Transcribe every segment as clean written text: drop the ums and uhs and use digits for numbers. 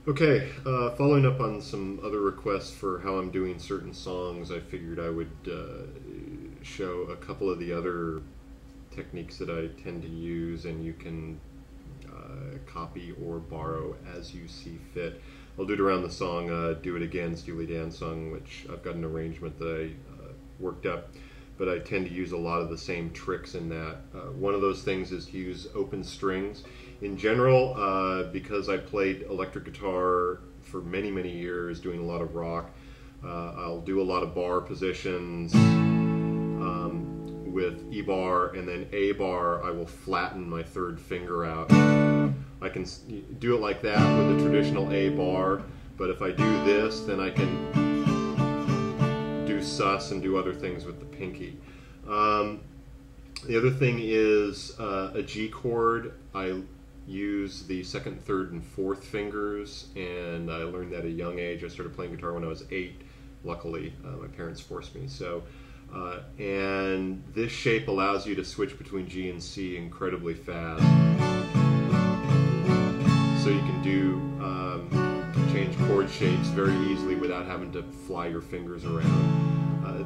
Okay, following up on some other requests for how I'm doing certain songs, I figured I would show a couple of the other techniques that I tend to use, and you can copy or borrow as you see fit. I'll do it around the song Do It Again, Steely Dan song, which I've got an arrangement that I worked up, but I tend to use a lot of the same tricks in that. One of those things is to use open strings. In general, because I played electric guitar for many, many years, doing a lot of rock, I'll do a lot of bar positions with E bar, and then A bar I will flatten my third finger out. I can do it like that with a traditional A bar, but if I do this, then I can do sus and do other things with the pinky. The other thing is a G chord. I use the second, third, and fourth fingers, and I learned that at a young age. I started playing guitar when I was 8, luckily. My parents forced me. And this shape allows you to switch between G and C incredibly fast. So you can do change chord shapes very easily without having to fly your fingers around.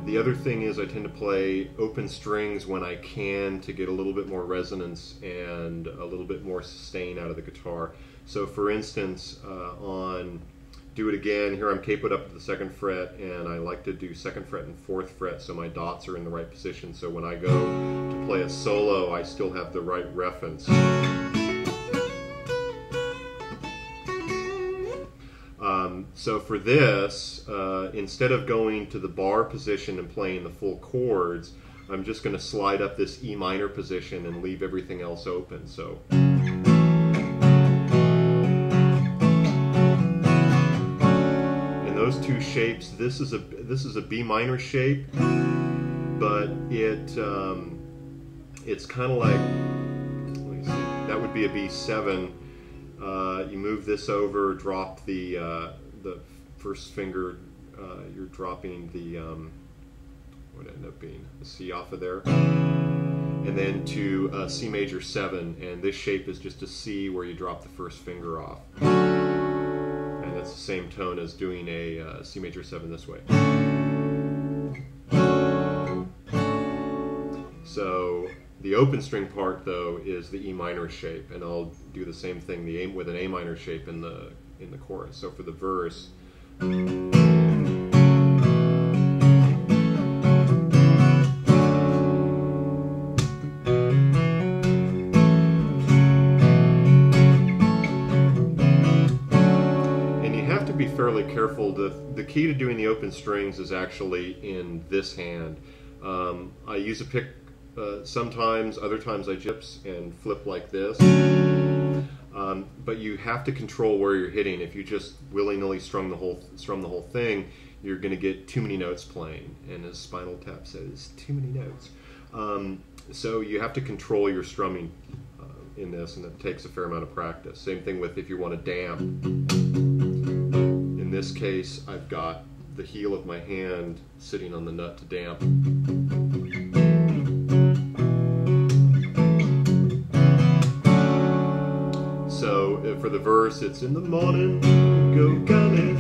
The other thing is I tend to play open strings when I can to get a little bit more resonance and a little bit more sustain out of the guitar. So for instance, on Do It Again, here I'm capoed up to the 2nd fret, and I like to do 2nd fret and 4th fret so my dots are in the right position, so when I go to play a solo I still have the right reference. So for this, instead of going to the bar position and playing the full chords, I'm just going to slide up this E minor position and leave everything else open. So in those two shapes, this is a B minor shape, but it's kind of like, let me see, that would be a B7. You move this over, drop the first finger, you're dropping the, what ended up being a C off of there, and then to C major 7, and this shape is just a C where you drop the first finger off. And that's the same tone as doing a C major 7 this way. So the open string part, though, is the E minor shape, and I'll do the same thing with an A minor shape in the chorus. So for the verse, and you have to be fairly careful. The key to doing the open strings is actually in this hand. I use a pick sometimes, other times I gyps and flip like this. But you have to control where you're hitting. If you just willy-nilly strum the whole thing, you're going to get too many notes playing, and as Spinal Tap says, too many notes. So you have to control your strumming in this, and it takes a fair amount of practice. Same thing with if you want to damp. In this case, I've got the heel of my hand sitting on the nut to damp. So for the verse, it's in the morning, go gunning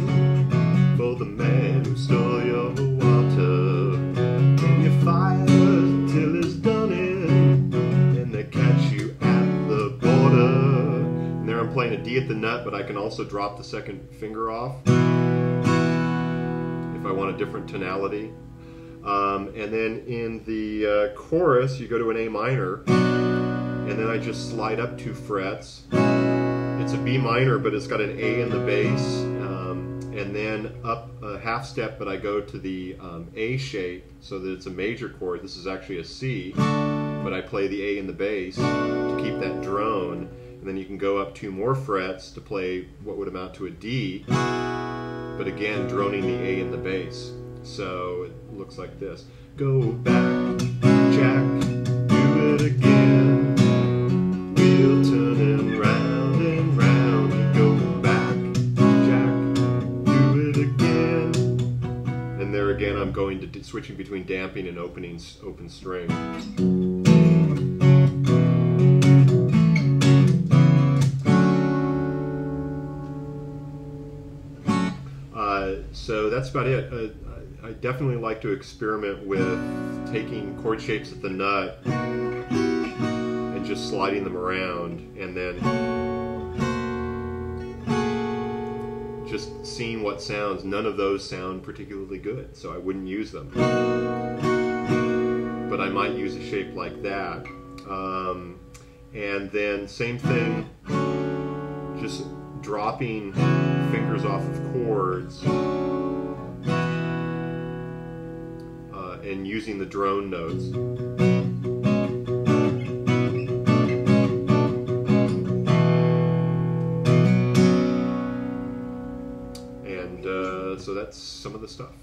for the man who stole your water. And you fire till it's done in, and they catch you at the border. And there I'm playing a D at the nut, but I can also drop the second finger off if I want a different tonality. And then in the chorus, you go to an A minor, and then I just slide up 2 frets. It's a B minor, but it's got an A in the bass, and then up a half step, but I go to the A shape so that it's a major chord. This is actually a C, but I play the A in the bass to keep that drone, and then you can go up 2 more frets to play what would amount to a D, but again droning the A in the bass. So it looks like this. Go back, Jack, do it again. We'll turn him round and round. Go back, Jack, do it again. And there again, I'm going to switching between damping and open string. So that's about it. I definitely like to experiment with taking chord shapes at the nut and just sliding them around, and then just seeing what sounds. None of those sound particularly good, so I wouldn't use them. But I might use a shape like that. And then same thing, just dropping fingers off of chords and using the drone notes. And so that's some of the stuff.